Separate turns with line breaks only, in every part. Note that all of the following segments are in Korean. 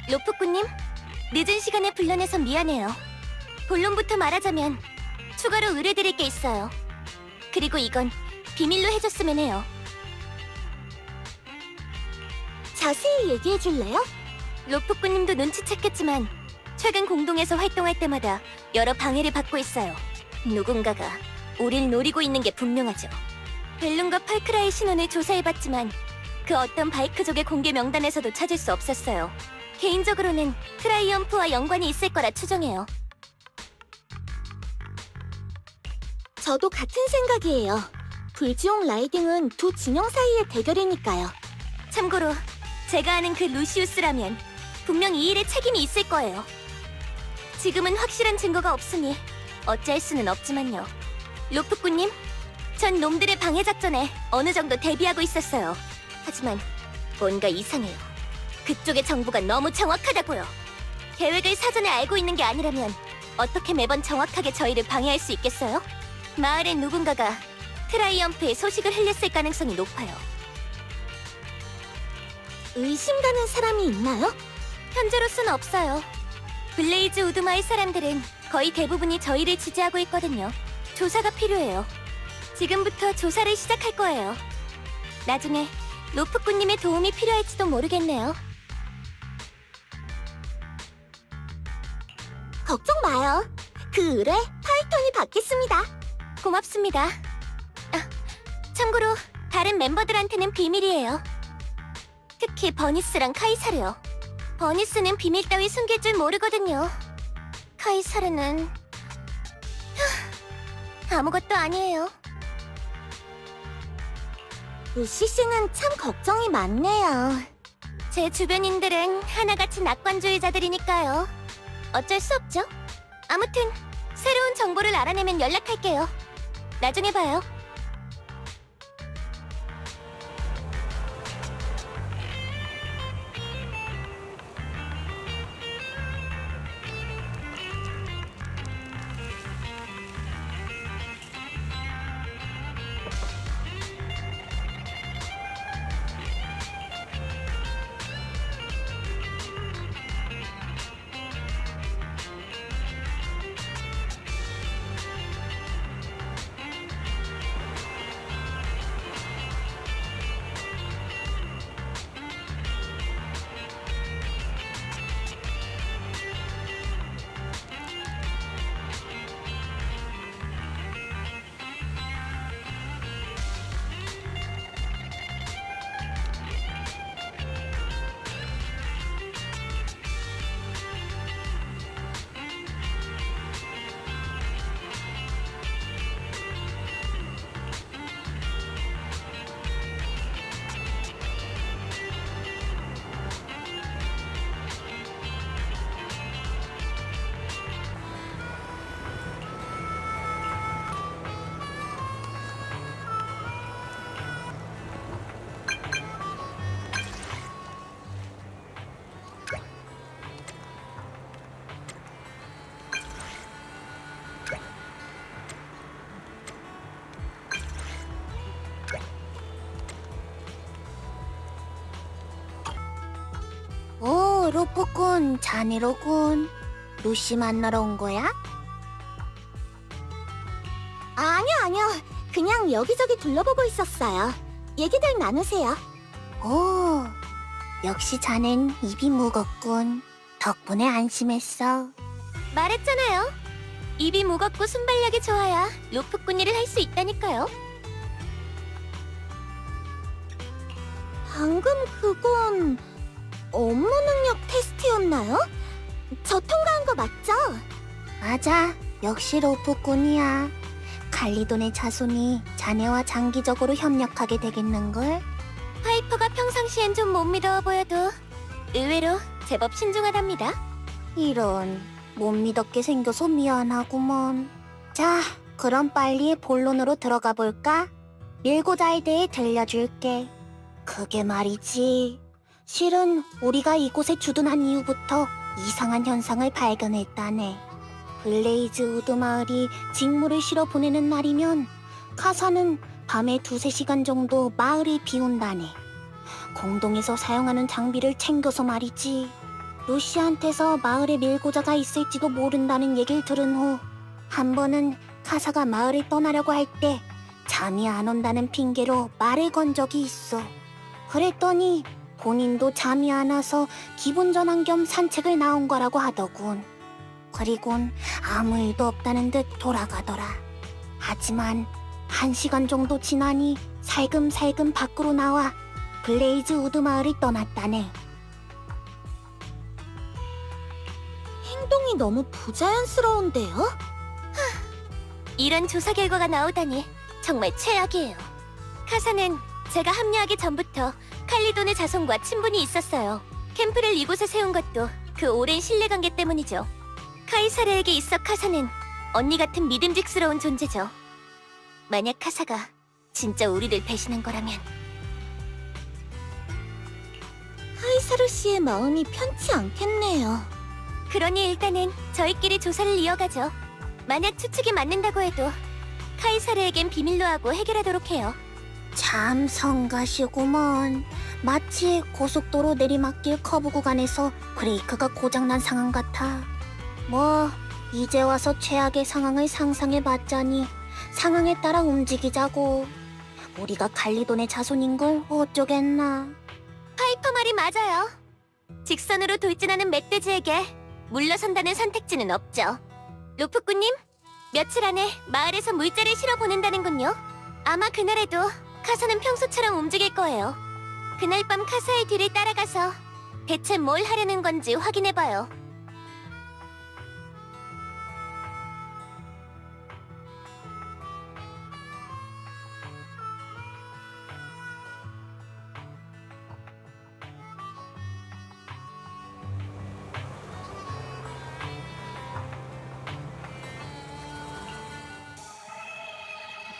로프꾸님, 늦은 시간에 불러내서 미안해요. 본론부터 말하자면 추가로 의뢰드릴 게 있어요. 그리고 이건 비밀로 해줬으면 해요. 자세히 얘기해줄래요? 로프꾸님도 눈치챘겠지만 최근 공동에서 활동할 때마다 여러 방해를 받고 있어요. 누군가가 우릴 노리고 있는 게 분명하죠. 벨룬과 팔크라의 신원을 조사해봤지만 그 어떤 바이크족의 공개 명단에서도 찾을 수 없었어요. 개인적으로는 트라이엄프와 연관이 있을 거라 추정해요. 저도 같은 생각이에요. 불지옥 라이딩은 두 진영 사이의 대결이니까요. 참고로 제가 아는 그 루시우스라면 분명 이 일에 책임이 있을 거예요. 지금은 확실한 증거가 없으니 어찌할 수는 없지만요. 로프꾸님, 전 놈들의 방해 작전에 어느 정도 대비하고 있었어요. 하지만 뭔가 이상해요. 그쪽의 정보가 너무 정확하다고요. 계획을 사전에 알고 있는 게 아니라면 어떻게 매번 정확하게 저희를 방해할 수 있겠어요? 마을의 누군가가 트라이엄프에 소식을 흘렸을 가능성이 높아요. 의심가는 사람이 있나요? 현재로서는 없어요. 블레이즈 우드마을 사람들은 거의 대부분이 저희를 지지하고 있거든요. 조사가 필요해요. 지금부터 조사를 시작할 거예요. 나중에 로프꾸님의 도움이 필요할지도 모르겠네요. 걱정 마요. 그 의뢰 파이톤이 받겠습니다. 고맙습니다. 아, 참고로 다른 멤버들한테는 비밀이에요. 특히 버니스랑 카이사르요. 버니스는 비밀 따위 숨길 줄 모르거든요. 카이사르는 아무것도 아니에요. 루시 씨는 참 걱정이 많네요. 제 주변인들은 하나같이 낙관주의자들이니까요. 어쩔 수 없죠. 아무튼 새로운 정보를 알아내면 연락할게요. 나중에 봐요. 오, 로프꾼, 자네로군. 루시 만나러 온 거야? 아니요. 그냥 여기저기 둘러보고 있었어요. 얘기들 나누세요. 오, 역시 자넨 입이 무겁군. 덕분에 안심했어. 말했잖아요. 입이 무겁고 순발력이 좋아야 로프꾼 일을 할 수 있다니까요. 방금 그건 업무 능력 테스트였나요? 저 통과한 거 맞죠? 맞아, 역시 로프꾼이야. 갈리돈의 자손이 자네와 장기적으로 협력하게 되겠는걸? 파이퍼가 평상시엔 좀 못 믿어 보여도 의외로 제법 신중하답니다. 이런, 못 믿었게 생겨서 미안하구먼. 자, 그럼 빨리 본론으로 들어가 볼까? 밀고자에 대해 들려줄게. 그게 말이지, 실은 우리가 이곳에 주둔한 이후부터 이상한 현상을 발견했다네. 블레이즈 우드 마을이 직무를 실어 보내는 날이면 카사는 밤에 2~3시간 정도 마을을 비운다네. 공동에서 사용하는 장비를 챙겨서 말이지. 루시한테서 마을에 밀고자가 있을지도 모른다는 얘기를 들은 후 한 번은 카사가 마을을 떠나려고 할 때 잠이 안 온다는 핑계로 말을 건 적이 있어. 그랬더니 본인도 잠이 안 와서 기분 전환 겸 산책을 나온 거라고 하더군. 그리곤 아무 일도 없다는 듯 돌아가더라. 하지만 1시간 정도 지나니 살금살금 밖으로 나와 블레이즈 우드 마을을 떠났다네. 행동이 너무 부자연스러운데요? 이런 조사 결과가 나오다니 정말 최악이에요. 카사는 제가 합류하기 전부터 칼리돈의 자손과 친분이 있었어요. 캠프를 이곳에 세운 것도 그 오랜 신뢰관계 때문이죠. 카이사르에게 있어 카사는 언니 같은 믿음직스러운 존재죠. 만약 카사가 진짜 우리를 배신한 거라면 카이사르 씨의 마음이 편치 않겠네요. 그러니 일단은 저희끼리 조사를 이어가죠. 만약 추측이 맞는다고 해도 카이사르에겐 비밀로 하고 해결하도록 해요. 참 성가시구먼. 마치 고속도로 내리막길 커브 구간에서 브레이크가 고장난 상황 같아. 뭐 이제 와서 최악의 상황을 상상해봤자니 상황에 따라 움직이자고. 우리가 칼리돈의 자손인 걸 어쩌겠나. 파이퍼 말이 맞아요. 직선으로 돌진하는 멧돼지에게 물러선다는 선택지는 없죠. 루프꾼님, 며칠 안에 마을에서 물자를 실어보낸다는군요. 아마 그날에도 카사는 평소처럼 움직일 거예요. 그날 밤 카사의 뒤를 따라가서 대체 뭘 하려는 건지 확인해봐요.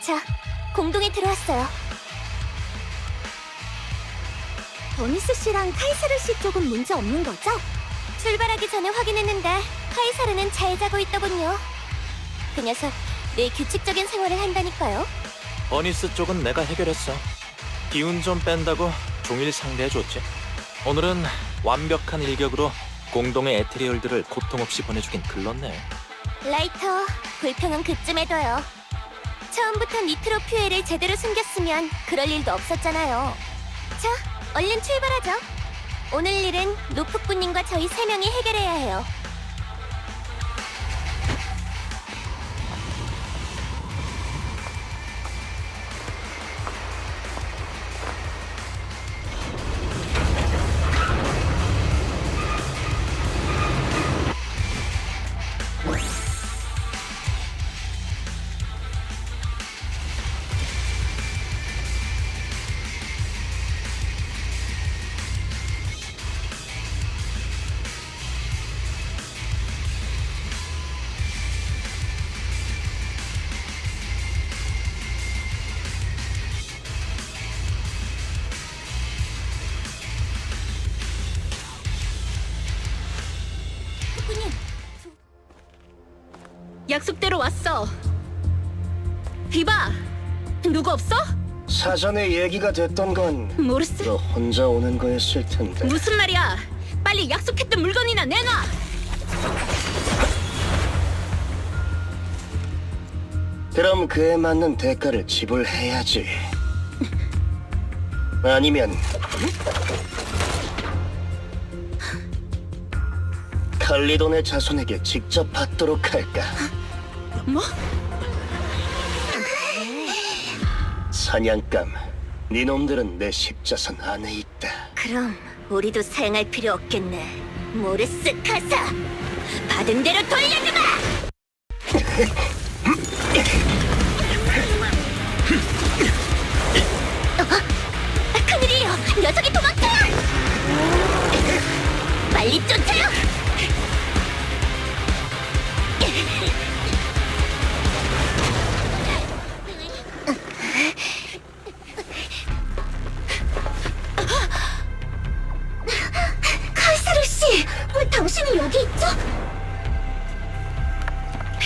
자, 공동에 들어왔어요. 버니스 씨랑 카이사르 씨 쪽은 문제 없는 거죠? 출발하기 전에 확인했는데 카이사르는 잘 자고 있더군요. 그 녀석 늘 규칙적인 생활을 한다니까요.
버니스 쪽은 내가 해결했어. 기운 좀 뺀다고 종일 상대해줬지. 오늘은 완벽한 일격으로 공동의 에테리얼들을 고통 없이 보내주긴 글렀네.
라이터, 불평은 그쯤에 둬요. 처음부터 니트로 퓨엘을 제대로 숨겼으면 그럴 일도 없었잖아요. 자, 얼른 출발하죠. 오늘 일은 루프꾼님과 저희 3명이 해결해야 해요.
약속대로 왔어. 비바, 누구 없어?
사전에 얘기가 됐던 건
모르스?
너 혼자 오는 거였을 텐데.
무슨 말이야? 빨리 약속했던 물건이나 내놔.
그럼 그에 맞는 대가를 지불해야지. 아니면 칼리돈의 자손에게 직접 받도록 할까?
뭐?
사냥감, 니놈들은 내 십자선 안에 있다.
그럼 우리도 사용할 필요 없겠네. 모르스 카사, 받은 대로 돌려주마! 큰일이에요! 녀석이 도망쳐요! 빨리 쫓아요! 카이사르 씨, 왜 당신이 여기 있죠?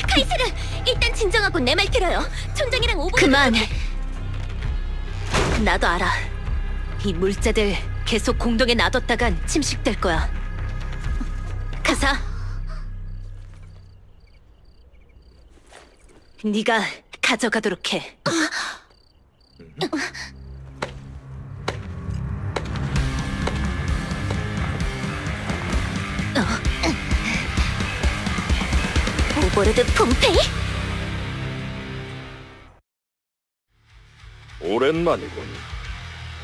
카이사르, 일단 진정하고 내 말 들어요. 촌장이랑 오버.
그만. 나도 알아. 이 물자들 계속 공동에 놔뒀다간 침식될 거야. 가사. 네가 가져가도록 해.
오버로드 폼페이?
오랜만이군.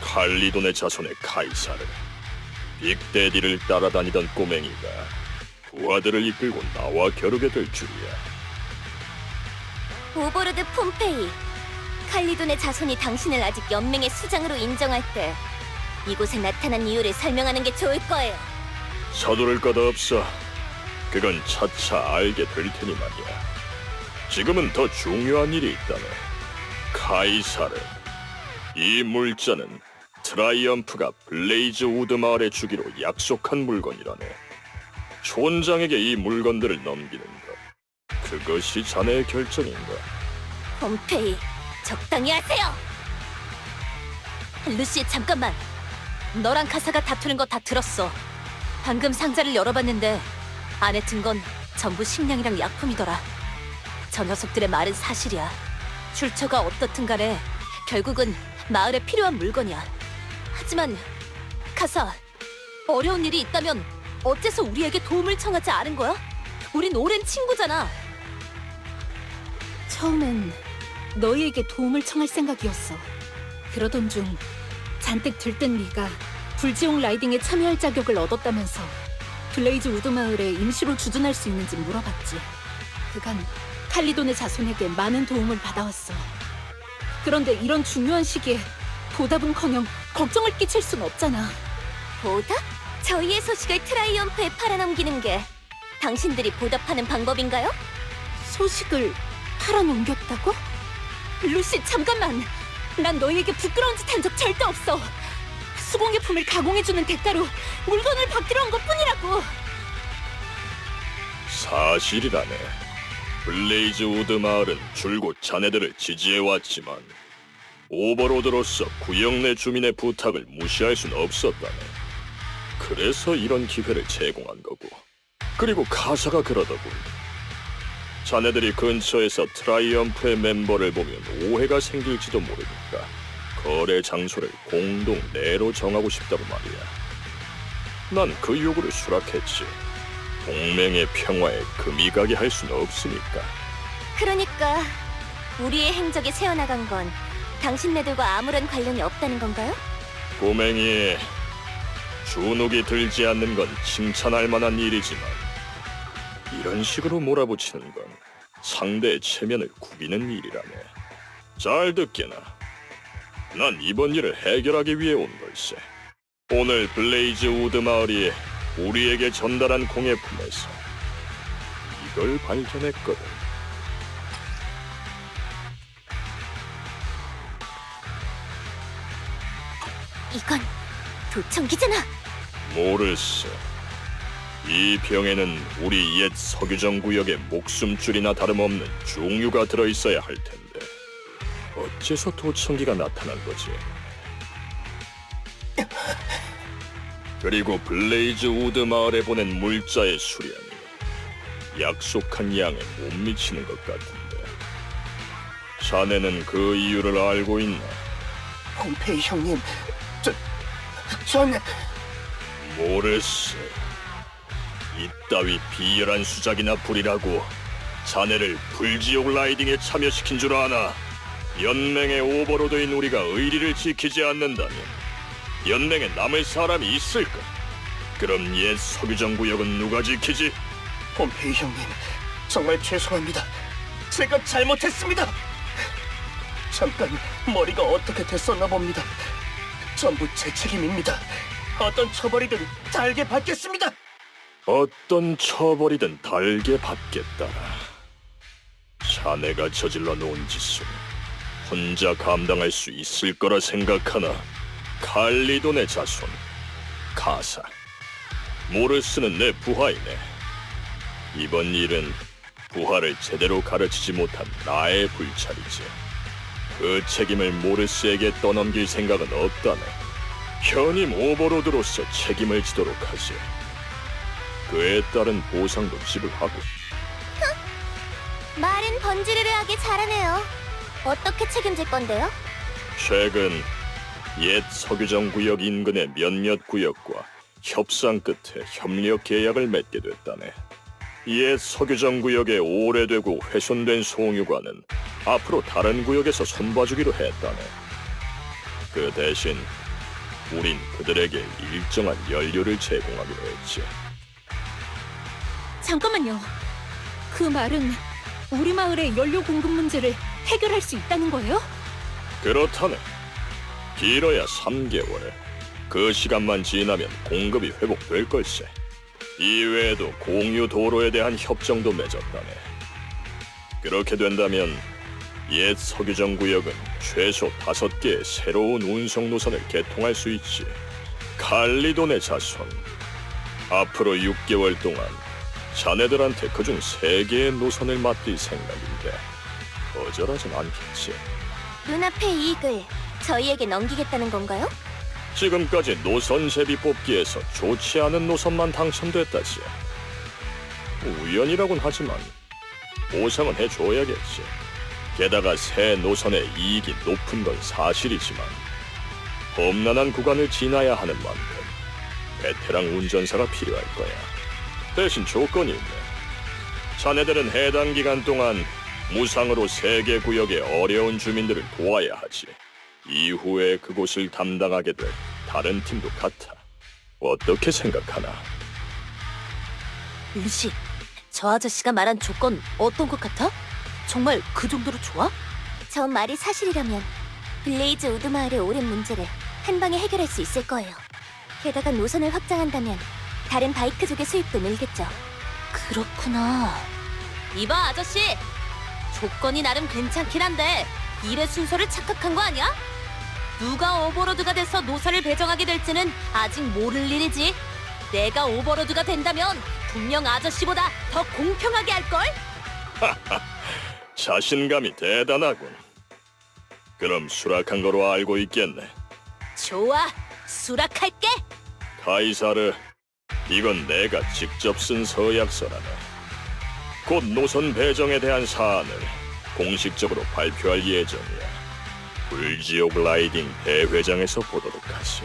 칼리돈의 자손의 카이사르. 빅데디를 따라다니던 꼬맹이가 부하들을 이끌고 나와 겨루게 될 줄이야.
오버로드 폼페이. 칼리돈의 자손이 당신을 아직 연맹의 수장으로 인정할 때 이곳에 나타난 이유를 설명하는 게 좋을 거예요.
서두를 것 없어. 그건 차차 알게 될 테니 말이야. 지금은 더 중요한 일이 있다네. 카이사르. 이 물자는 트라이엄프가 블레이즈 우드 마을에 주기로 약속한 물건이라네. 촌장에게 이 물건들을 넘기는 것. 그것이 자네의 결정인가?
폼페이, 적당히 하세요.
루시, 잠깐만. 너랑 카사가 다투는 거 다 들었어. 방금 상자를 열어봤는데 안에 든 건 전부 식량이랑 약품이더라. 저 녀석들의 말은 사실이야. 출처가 어떻든 간에 결국은 마을에 필요한 물건이야. 하지만 카사, 어려운 일이 있다면 어째서 우리에게 도움을 청하지 않은 거야? 우린 오랜 친구잖아.
처음엔 너희에게 도움을 청할 생각이었어. 그러던 중 잔뜩 들뜬 네가 불지옥 라이딩에 참여할 자격을 얻었다면서 블레이즈 우드 마을에 임시로 주둔할 수 있는지 물어봤지. 그간 칼리돈의 자손에게 많은 도움을 받아왔어. 그런데 이런 중요한 시기에 보답은커녕 걱정을 끼칠 순 없잖아.
보답? 저희의 소식을 트라이엄프에 팔아넘기는 게 당신들이 보답하는 방법인가요?
소식을 팔아넘겼다고? 루시, 잠깐만! 난 너희에게 부끄러운 짓 한 적 절대 없어! 수공예품을 가공해주는 대가로 물건을 받기로 한 것뿐이라고!
사실이라네. 블레이즈 우드 마을은 줄곧 자네들을 지지해왔지만 오버로드로서 구역 내 주민의 부탁을 무시할 순 없었다네. 그래서 이런 기회를 제공한 거고. 그리고 카사가 그러더군. 자네들이 근처에서 트라이엄프의 멤버를 보면 오해가 생길지도 모르니까 거래 장소를 공동 내로 정하고 싶다고 말이야. 난 그 요구를 수락했지. 동맹의 평화에 금이 가게 할 수는 없으니까.
그러니까 우리의 행적이 새어나간 건 당신네들과 아무런 관련이 없다는 건가요?
꼬맹이, 주눅이 들지 않는 건 칭찬할 만한 일이지만 이런 식으로 몰아붙이는 건 상대의 체면을 구기는 일이라네. 잘 듣게나. 난 이번 일을 해결하기 위해 온 걸세. 오늘 블레이즈 우드 마을이 우리에게 전달한 공예품에서 이걸 발견했거든.
이건 도청기잖아.
모르스. 이 병에는 우리 옛 석유정 구역의 목숨줄이나 다름없는 중유가 들어있어야 할 텐데 어째서 도청기가 나타난 거지? 그리고 블레이즈 우드 마을에 보낸 물자의 수량이 약속한 양에 못 미치는 것 같은데 자네는 그 이유를 알고 있나?
폼페이 형님, 전
모르스. 이따위 비열한 수작이나 부리라고 자네를 불지옥 라이딩에 참여시킨 줄 아나? 연맹의 오버로드인 우리가 의리를 지키지 않는다면 연맹에 남을 사람이 있을까? 그럼 옛 석유정 구역은 누가 지키지?
폼페이 형님, 정말 죄송합니다. 제가 잘못했습니다. 잠깐 머리가 어떻게 됐었나 봅니다. 전부 제 책임입니다. 어떤 처벌이든 달게 받겠습니다.
어떤 처벌이든 달게 받겠다라. 자네가 저질러 놓은 짓을 혼자 감당할 수 있을 거라 생각하나? 칼리돈의 자손 카사. 모르스는 내 부하이네. 이번 일은 부하를 제대로 가르치지 못한 나의 불찰이지. 그 책임을 모르스에게 떠넘길 생각은 없다네. 현임 오버로드로서 책임을 지도록 하지. 그에 따른 보상도 지불하고.
말은 번지르르하게 잘하네요. 어떻게 책임질 건데요?
최근 옛 석유정 구역 인근의 몇몇 구역과 협상 끝에 협력 계약을 맺게 됐다네. 옛 석유정 구역에 오래되고 훼손된 송유관은 앞으로 다른 구역에서 손봐주기로 했다네. 그 대신 우린 그들에게 일정한 연료를 제공하기로 했지.
잠깐만요. 그 말은 우리 마을의 연료 공급 문제를 해결할 수 있다는 거예요?
그렇다네. 길어야 3개월. 그 시간만 지나면 공급이 회복될 걸세. 이외에도 공유 도로에 대한 협정도 맺었다네. 그렇게 된다면 옛 석유정 구역은 최소 5개의 새로운 운송 노선을 개통할 수 있지. 칼리돈의 자손. 앞으로 6개월 동안 자네들한테 그중 3개의 노선을 맡길 생각인데 거절하진 않겠지.
눈앞의 이익을 저희에게 넘기겠다는 건가요?
지금까지 노선 제비 뽑기에서 좋지 않은 노선만 당첨됐다지. 우연이라곤 하지만 보상은 해줘야겠지. 게다가 새 노선의 이익이 높은 건 사실이지만 험난한 구간을 지나야 하는 만큼 베테랑 운전사가 필요할 거야. 대신 조건이 있네. 자네들은 해당 기간 동안 무상으로 3개 구역의 어려운 주민들을 도와야 하지. 이후에 그곳을 담당하게 될 다른 팀도 같아. 어떻게 생각하나?
루시, 저 아저씨가 말한 조건 어떤 것 같아? 정말 그 정도로 좋아?
저 말이 사실이라면 블레이즈 우드 마을의 오랜 문제를 한 방에 해결할 수 있을 거예요. 게다가 노선을 확장한다면 다른 바이크족의 수입도 늘겠죠.
그렇구나. 이봐 아저씨, 조건이 나름 괜찮긴 한데 일의 순서를 착각한 거 아니야? 누가 오버로드가 돼서 노선을 배정하게 될지는 아직 모를 일이지. 내가 오버로드가 된다면 분명 아저씨보다 더 공평하게 할걸?
자신감이 대단하군. 그럼 수락한 거로 알고 있겠네.
좋아, 수락할게.
카이사르, 이건 내가 직접 쓴 서약서라네. 곧 노선 배정에 대한 사안을 공식적으로 발표할 예정이야. 불지옥 라이딩 대회장에서 보도록 하지.